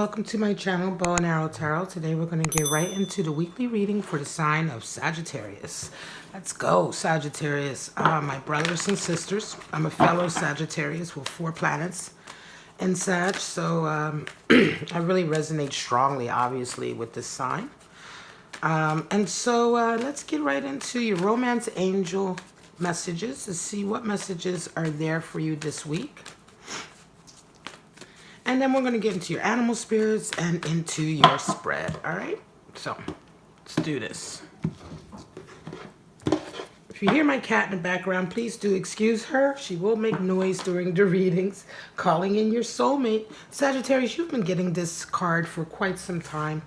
welcome to my channel, Bow and Arrow Tarot. Today we're going to get right into the weekly reading for the sign of Sagittarius. Let's go, Sagittarius. My brothers and sisters, I'm a fellow Sagittarius with 4 planets in Sag, so I really resonate strongly, obviously, with this sign. Let's get right into your romance angel messages to see what messages are there for you this week. And then we're going to get into your animal spirits and into your spread. All right? So, let's do this. If you hear my cat in the background, please do excuse her. She will make noise during the readings. Calling in your soulmate. Sagittarius, you've been getting this card for quite some time.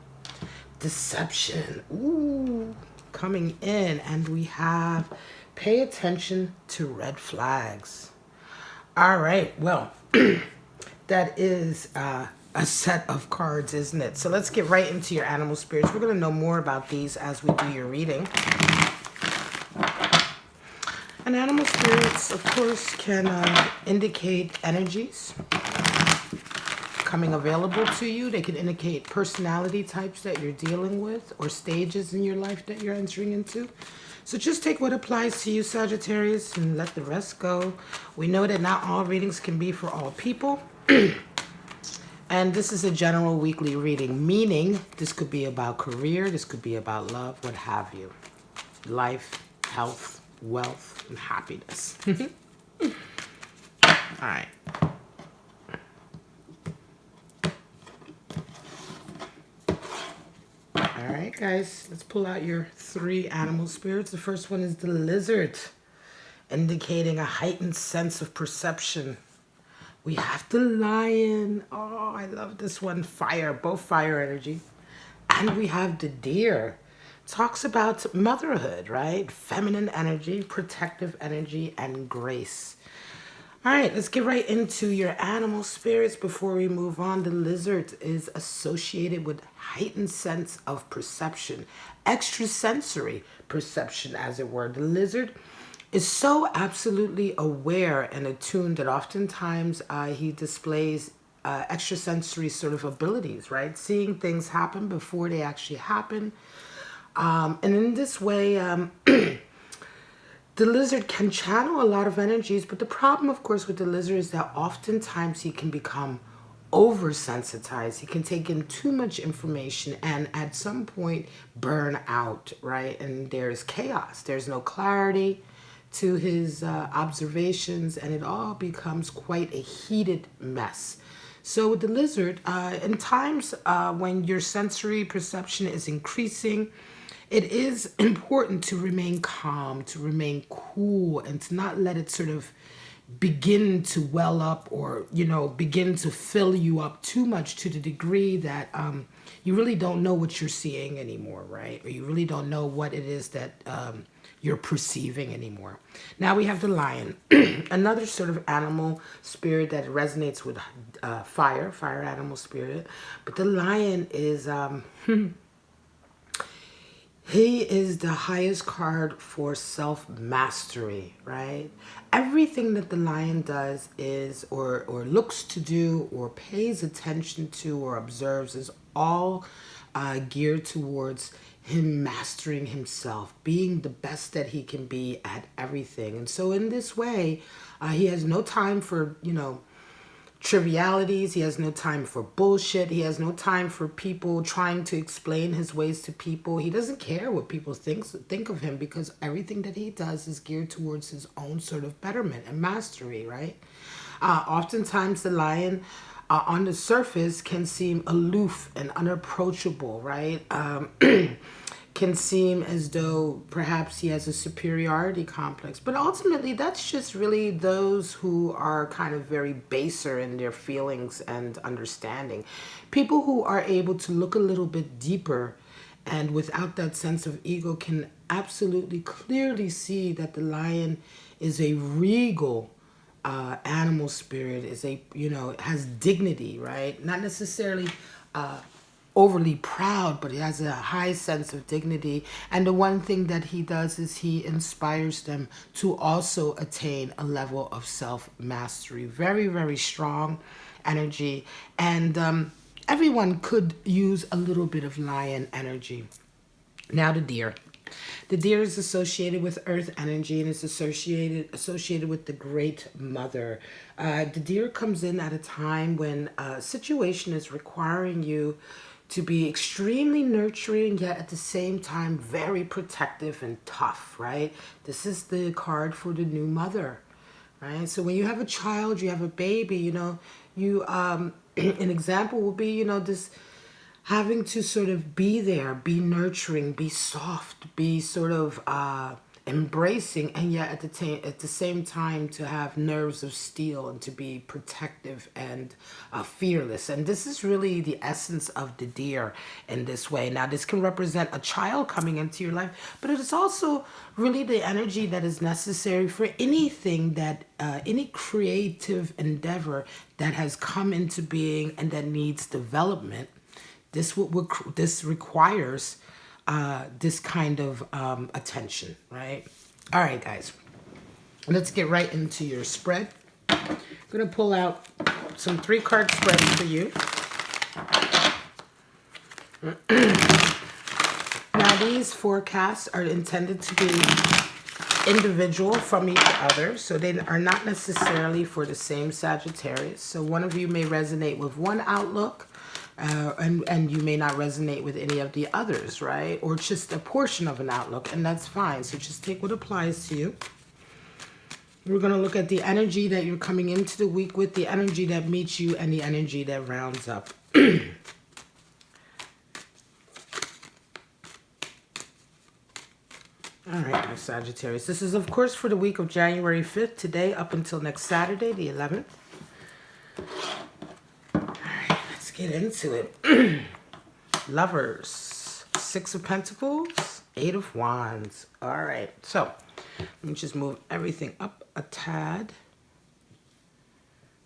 Deception. Ooh, coming in. And we have pay attention to red flags. All right. Well... that is a set of cards, isn't it? So let's get right into your animal spirits. We're going to know more about these as we do your reading. And animal spirits, of course, can indicate energies coming available to you. They can indicate personality types that you're dealing with or stages in your life that you're entering into. So just take what applies to you, Sagittarius, and let the rest go. We know that not all readings can be for all people. And this is a general weekly reading, meaning this could be about career, this could be about love, what have you. Life, health, wealth, and happiness. All right. All right, guys, let's pull out your 3 animal spirits. The first one is the lizard, indicating a heightened sense of perception. We have the lion. Oh, I love this one. Fire, both fire energy. And we have the deer. Talks about motherhood, right? Feminine energy, protective energy, and grace. All right, let's get right into your animal spirits before we move on. The lizard is associated with heightened sense of perception, extrasensory perception, as it were. The lizard is so absolutely aware and attuned that oftentimes he displays extrasensory sort of abilities, right? Seeing things happen before they actually happen. And in this way, the lizard can channel a lot of energies, but the problem, of course, with the lizard is that oftentimes he can become oversensitized. He can take in too much information and at some point burn out, right? And there's chaos. There's no clarity to his observations, and it all becomes quite a heated mess. So with the lizard, in times when your sensory perception is increasing, it is important to remain calm, to remain cool, and to not let it sort of begin to well up or, you know, begin to fill you up too much to the degree that you really don't know what you're seeing anymore, right? Or you really don't know what it is that you're perceiving anymore. Now we have the lion, another sort of animal spirit that resonates with fire animal spirit. But the lion is... he is the highest card for self-mastery, right? Everything that the lion does is, or looks to do, or pays attention to, or observes is all geared towards him mastering himself, being the best that he can be at everything. And so in this way, he has no time for, you know, trivialities. He has no time for bullshit. He has no time for people trying to explain his ways to people. He doesn't care what people think of him, because everything that he does is geared towards his own sort of betterment and mastery, right? Oftentimes the lion on the surface can seem aloof and unapproachable, right? Can seem as though perhaps he has a superiority complex. But ultimately, that's just really those who are kind of very baser in their feelings and understanding. People who are able to look a little bit deeper and without that sense of ego can absolutely clearly see that the lion is a regal animal spirit, is a, you know, has dignity, right? Not necessarily overly proud, but he has a high sense of dignity. And the one thing that he does is he inspires them to also attain a level of self-mastery. Very, very strong energy. And everyone could use a little bit of lion energy. Now the deer. The deer is associated with earth energy and is associated with the great mother. The deer comes in at a time when a situation is requiring you to be extremely nurturing, yet at the same time very protective and tough, right? This is the card for the new mother, right? So when you have a child, you have a baby, you know, you an example will be, you know, this having to sort of be there, be nurturing, be soft, be sort of embracing, and yet at the same time to have nerves of steel and to be protective and fearless. And this is really the essence of the deer in this way. Now, this can represent a child coming into your life, but it is also really the energy that is necessary for anything that, any creative endeavor that has come into being and that needs development. This requires this kind of attention, right? All right, guys, let's get right into your spread. I'm going to pull out some 3-card spreads for you. Now, these forecasts are intended to be individual from each other, so they are not necessarily for the same Sagittarius. So one of you may resonate with one outlook, and you may not resonate with any of the others, right? Or just a portion of an outlook, and that's fine. So just take what applies to you. We're going to look at the energy that you're coming into the week with, the energy that meets you, and the energy that rounds up. All right, my Sagittarius. This is, of course, for the week of January 5th, today up until next Saturday, the 11th. Get into it. Lovers, 6 of Pentacles, 8 of Wands. All right, so let me just move everything up a tad.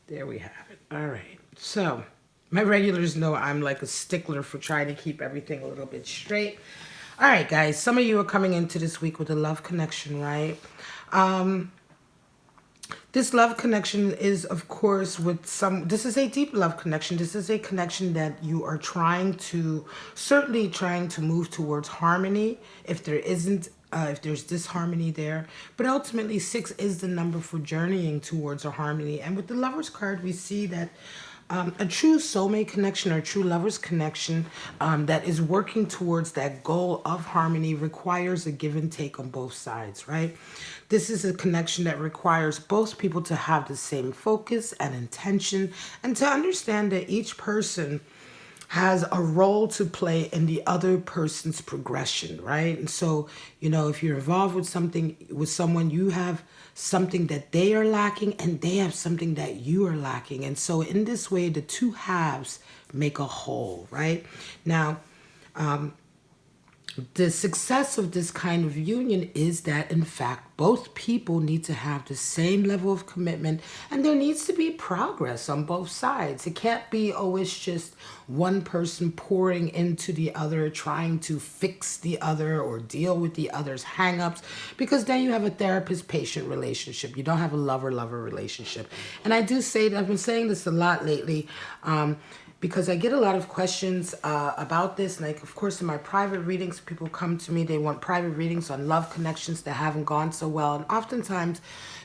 There we have it. All right, so my regulars know I'm like a stickler for trying to keep everything a little bit straight. All right, guys, some of you are coming into this week with a love connection, right? This love connection is, of course, this is a deep love connection. This is a connection that you are certainly trying to move towards harmony if there's disharmony there. But ultimately, 6 is the number for journeying towards a harmony. And with the Lovers card, we see that a true soulmate connection or a true lovers connection that is working towards that goal of harmony requires a give and take on both sides, right? This is a connection that requires both people to have the same focus and intention and to understand that each person has a role to play in the other person's progression, right? And so, you know, if you're involved with someone, you have something that they are lacking and they have something that you are lacking. And so in this way, the two halves make a whole, right? Now, the success of this kind of union is that, in fact, both people need to have the same level of commitment and there needs to be progress on both sides. It can't be always just one person pouring into the other, trying to fix the other or deal with the other's hang-ups, because then you have a therapist-patient relationship. You don't have a lover-lover relationship. And I do say that I've been saying this a lot lately, because I get a lot of questions about this. Like, of course, in my private readings, people come to me, they want private readings on love connections that haven't gone so well. And oftentimes,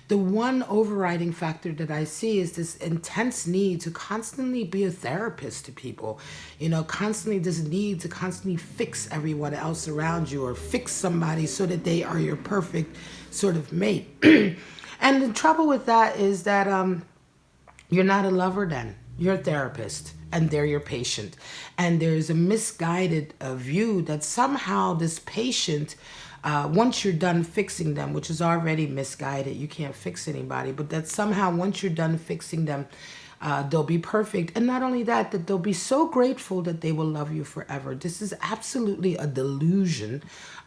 the one overriding factor that I see is this intense need to constantly be a therapist to people. You know, constantly this need to constantly fix everyone else around you or fix somebody so that they are your perfect sort of mate. And the trouble with that is that you're not a lover then. You're a therapist. And they're your patient. And there's a misguided view that somehow this patient, once you're done fixing them, which is already misguided, you can't fix anybody, but that somehow once you're done fixing them, they'll be perfect. And not only that, that they'll be so grateful that they will love you forever. This is absolutely a delusion,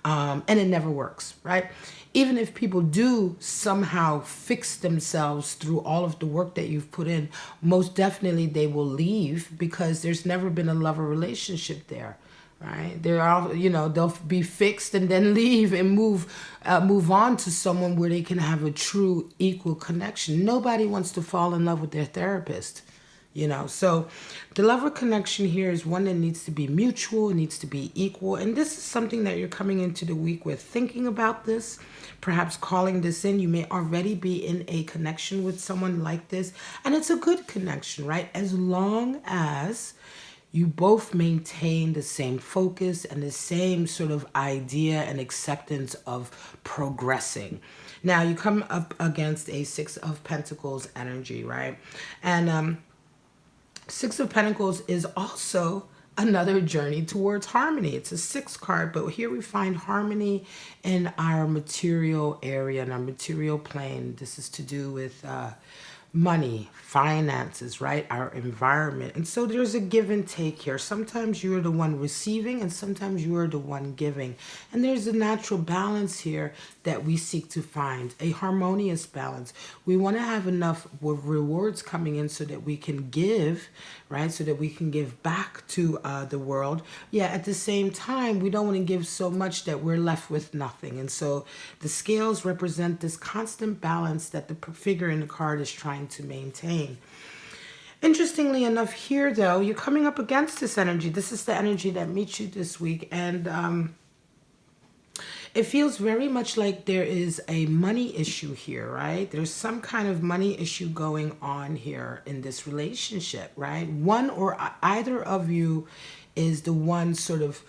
and it never works, right? Even if people do somehow fix themselves through all of the work that you've put in, most definitely they will leave because there's never been a lover relationship there, right? They're all, you know, they'll be fixed and then leave and move on to someone where they can have a true equal connection. Nobody wants to fall in love with their therapist. You know, so the lover connection here is one that needs to be mutual, needs to be equal. And this is something that you're coming into the week with, thinking about this, perhaps calling this in. You may already be in a connection with someone like this. And it's a good connection, right? As long as you both maintain the same focus and the same sort of idea and acceptance of progressing. Now, you come up against a Six of Pentacles energy, right? And Six of Pentacles is also another journey towards harmony. It's a 6 card, but here we find harmony in our material area, in our material plane. This is to do with money, finances, right? Our environment. And so there's a give and take here. Sometimes you're the one receiving and sometimes you are the one giving. And there's a natural balance here that we seek to find, a harmonious balance. We want to have enough rewards coming in so that we can give, right? So that we can give back to the world. Yeah, at the same time, we don't want to give so much that we're left with nothing. And so the scales represent this constant balance that the figure in the card is trying to maintain. Interestingly enough here, though, you're coming up against this energy. This is the energy that meets you this week. And it feels very much like there is a money issue here, right? There's some kind of money issue going on here in this relationship, right? One or either of you is the one sort of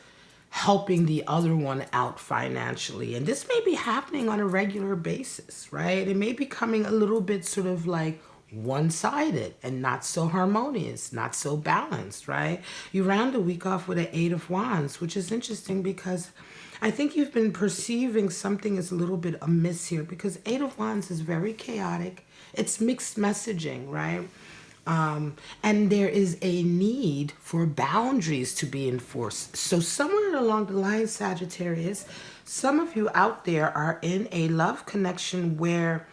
helping the other one out financially. And this may be happening on a regular basis, right? It may be coming a little bit sort of like one-sided and not so harmonious, not so balanced, right? You round the week off with an 8 of Wands, which is interesting because I think you've been perceiving something is a little bit amiss here because 8 of Wands is very chaotic. It's mixed messaging, right? And there is a need for boundaries to be enforced. So somewhere along the line, Sagittarius, some of you out there are in a love connection where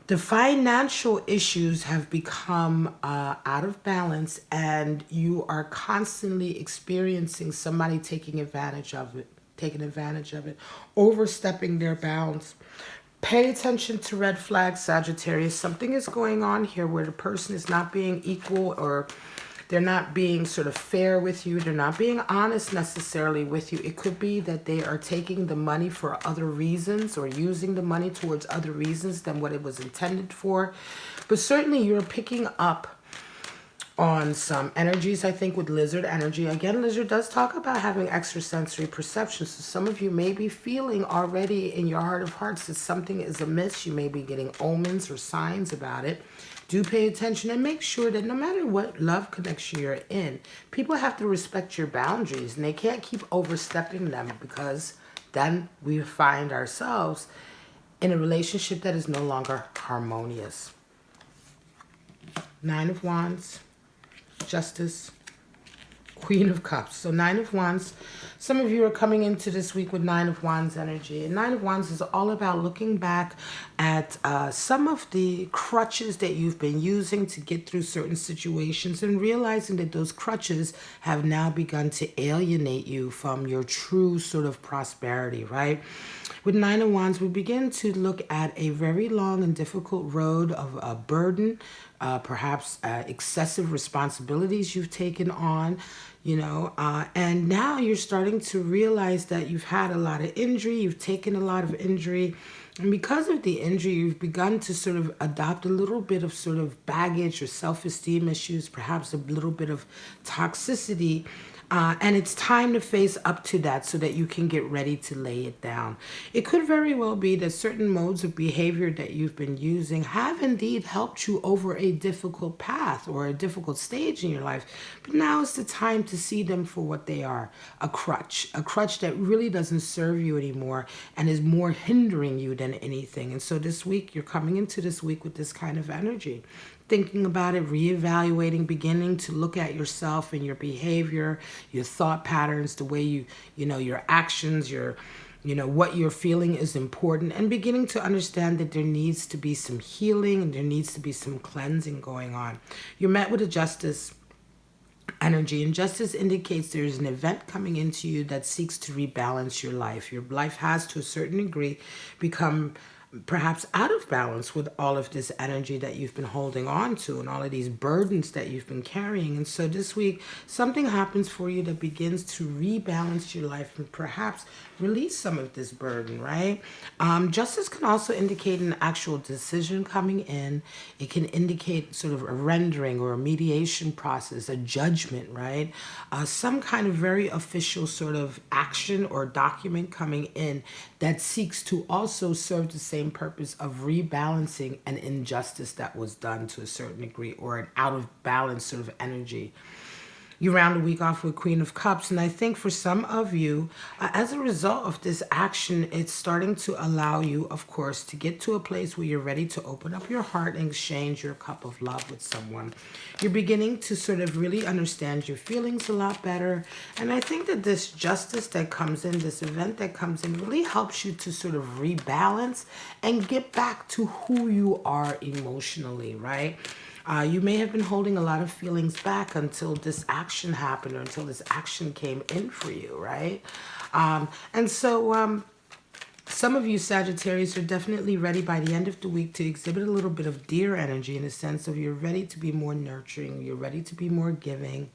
the financial issues have become out of balance and you are constantly experiencing somebody taking advantage of it, overstepping their bounds. Pay attention to red flags, Sagittarius. Something is going on here where the person is not being equal or they're not being sort of fair with you. They're not being honest necessarily with you. It could be that they are taking the money for other reasons or using the money towards other reasons than what it was intended for. But certainly you're picking up on some energies, I think, with lizard energy. Again, lizard does talk about having extrasensory perception. So some of you may be feeling already in your heart of hearts that something is amiss. You may be getting omens or signs about it. Do pay attention and make sure that no matter what love connection you're in, people have to respect your boundaries and they can't keep overstepping them because then we find ourselves in a relationship that is no longer harmonious. 9 of Wands. Justice, Queen of Cups. So 9 of Wands. Some of you are coming into this week with 9 of Wands energy. And 9 of Wands is all about looking back at some of the crutches that you've been using to get through certain situations and realizing that those crutches have now begun to alienate you from your true sort of prosperity, right? With 9 of Wands, we begin to look at a very long and difficult road of a burden, perhaps excessive responsibilities you've taken on, you know, and now you're starting to realize that you've had a lot of injury, you've taken a lot of injury, and because of the injury, you've begun to sort of adopt a little bit of sort of baggage or self-esteem issues, perhaps a little bit of toxicity. And it's time to face up to that so that you can get ready to lay it down. It could very well be that certain modes of behavior that you've been using have indeed helped you over a difficult path or a difficult stage in your life. But now is the time to see them for what they are, a crutch that really doesn't serve you anymore and is more hindering you than anything. And so this week, you're coming into this week with this kind of energy. Thinking about it, reevaluating, beginning to look at yourself and your behavior, your thought patterns, the way you know, your actions, what you're feeling is important, and beginning to understand that there needs to be some healing and there needs to be some cleansing going on. You're met with a Justice energy, and Justice indicates there's an event coming into you that seeks to rebalance your life. Your life has, to a certain degree, become perhaps out of balance with all of this energy that you've been holding on to and all of these burdens that you've been carrying. And so this week, something happens for you that begins to rebalance your life and perhaps release some of this burden, right? Justice can also indicate an actual decision coming in. It can indicate sort of a rendering or a mediation process, a judgment, right? Some kind of very official sort of action or document coming in that seeks to also serve the same purpose of rebalancing an injustice that was done to a certain degree, or an out of balance sort of energy. You round the week off with Queen of Cups, and I think for some of you, as a result of this action, it's starting to allow you, of course, to get to a place where you're ready to open up your heart and exchange your cup of love with someone. You're beginning to sort of really understand your feelings a lot better, and I think that this justice that comes in, this event that comes in, really helps you to sort of rebalance and get back to who you are emotionally, right? You may have been holding a lot of feelings back until this action happened, or until this action came in for you, right? And so some of you Sagittarius are definitely ready by the end of the week to exhibit a little bit of deer energy, in the sense of you're ready to be more nurturing, you're ready to be more giving.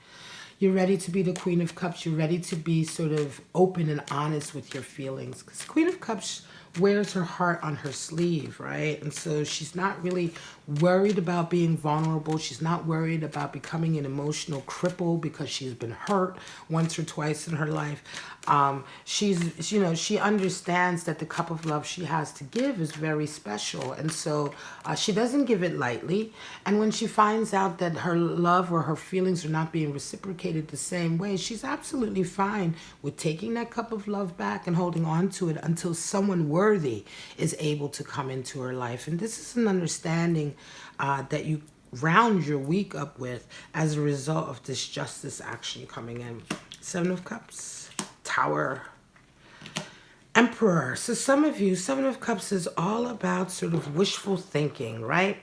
You're ready to be the Queen of Cups. You're ready to be sort of open and honest with your feelings. Because Queen of Cups wears her heart on her sleeve, right? And so she's not really worried about being vulnerable. She's not worried about becoming an emotional cripple because she's been hurt once or twice in her life. She's, you know, she understands that the cup of love she has to give is very special. And so she doesn't give it lightly. And when she finds out that her love or her feelings are not being reciprocated the same way, she's absolutely fine with taking that cup of love back and holding on to it until someone worthy is able to come into her life. And this is an understanding that you round your week up with as a result of this justice action coming in. Seven of Cups, Tower, Emperor. So some of you, Seven of Cups is all about sort of wishful thinking, right?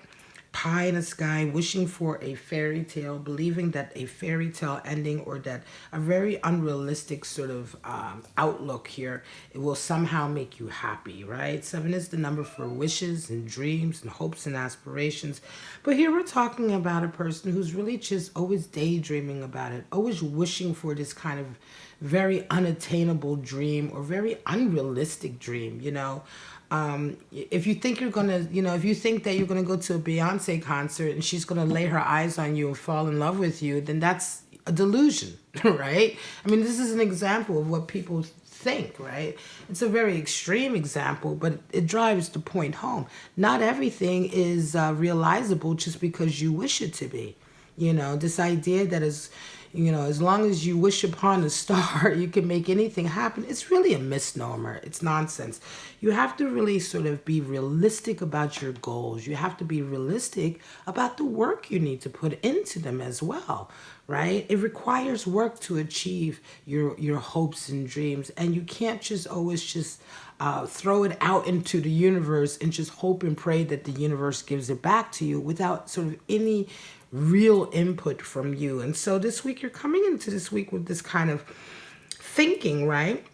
Pie in the sky, wishing for a fairy tale, believing that a fairy tale ending, or that a very unrealistic sort of outlook here, it will somehow make you happy, right? Seven is the number for wishes and dreams and hopes and aspirations. But here we're talking about a person who's really just always daydreaming about it, always wishing for this kind of very unattainable dream or very unrealistic dream, you know. If you think you're gonna, you know, if you think that you're gonna go to a Beyonce concert and she's gonna lay her eyes on you and fall in love with you, then that's a delusion, right? I mean, this is an example of what people think, right? It's a very extreme example, but it drives the point home. Not everything is realizable just because you wish it to be. You know, this idea that is, you know, as long as you wish upon a star, you can make anything happen. It's really a misnomer. It's nonsense. You have to really sort of be realistic about your goals. You have to be realistic about the work you need to put into them as well, right? It requires work to achieve your hopes and dreams. And you can't just always just throw it out into the universe and just hope and pray that the universe gives it back to you without sort of any real input from you. And so this week, you're coming into this week with this kind of thinking, right?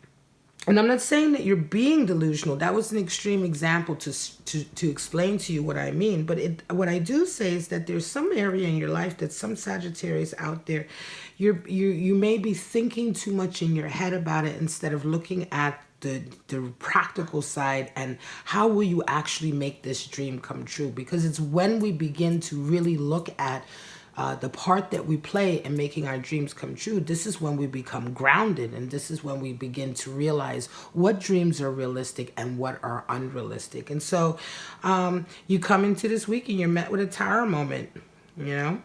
And I'm not saying that you're being delusional. That was an extreme example to explain to you what I mean. But what I do say is that there's some area in your life that some Sagittarius out there, you may be thinking too much in your head about it instead of looking at the practical side and how will you actually make this dream come true. Because it's when we begin to really look at the part that we play in making our dreams come true, this is when we become grounded, and this is when we begin to realize what dreams are realistic and what are unrealistic. And so you come into this week and you're met with a tower moment, you know.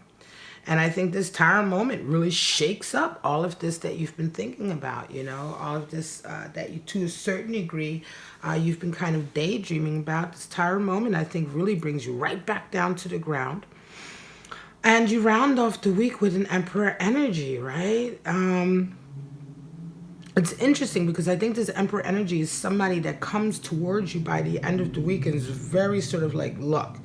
And I think this tower moment really shakes up all of this that you've been thinking about, you know, all of this that you, to a certain degree, you've been kind of daydreaming about. This tower moment, I think, really brings you right back down to the ground. And you round off the week with an Emperor energy, right? It's interesting because I think this Emperor energy is somebody that comes towards you by the end of the week and is very sort of like, look,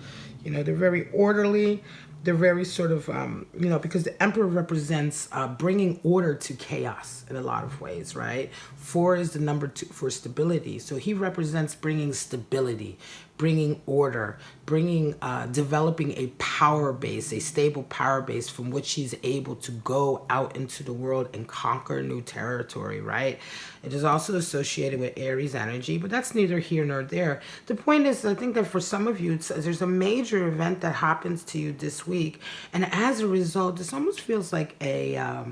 you know, they're very orderly. they're very sort of, you know, because the Emperor represents bringing order to chaos in a lot of ways, right? 4 is the number 2 for stability. So he represents bringing stability, bringing order, bringing, developing a power base, a stable power base from which he's able to go out into the world and conquer new territory, right? It is also associated with Aries energy, but that's neither here nor there. The point is, I think that for some of you, there's a major event that happens to you this week, and as a result, this almost feels like a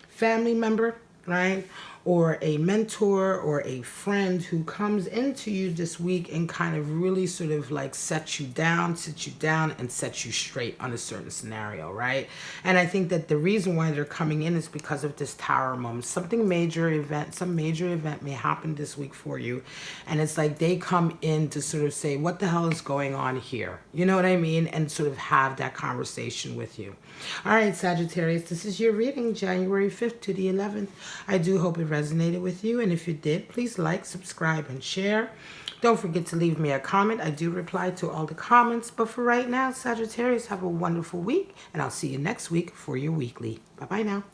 family member, right? Or a mentor or a friend who comes into you this week and kind of really sort of like sets you down, and sets you straight on a certain scenario, right? And I think that the reason why they're coming in is because of this Tower moment. Some major event may happen this week for you. And it's like they come in to sort of say, what the hell is going on here? You know what I mean? And sort of have that conversation with you. All right, Sagittarius, this is your reading, January 5th to the 11th. I do hope it resonated with you, and if you did, please like, subscribe, and share. Don't forget to leave me a comment. I do reply to all the comments, but for right now, Sagittarius, have a wonderful week, and I'll see you next week for your weekly. Bye-bye now.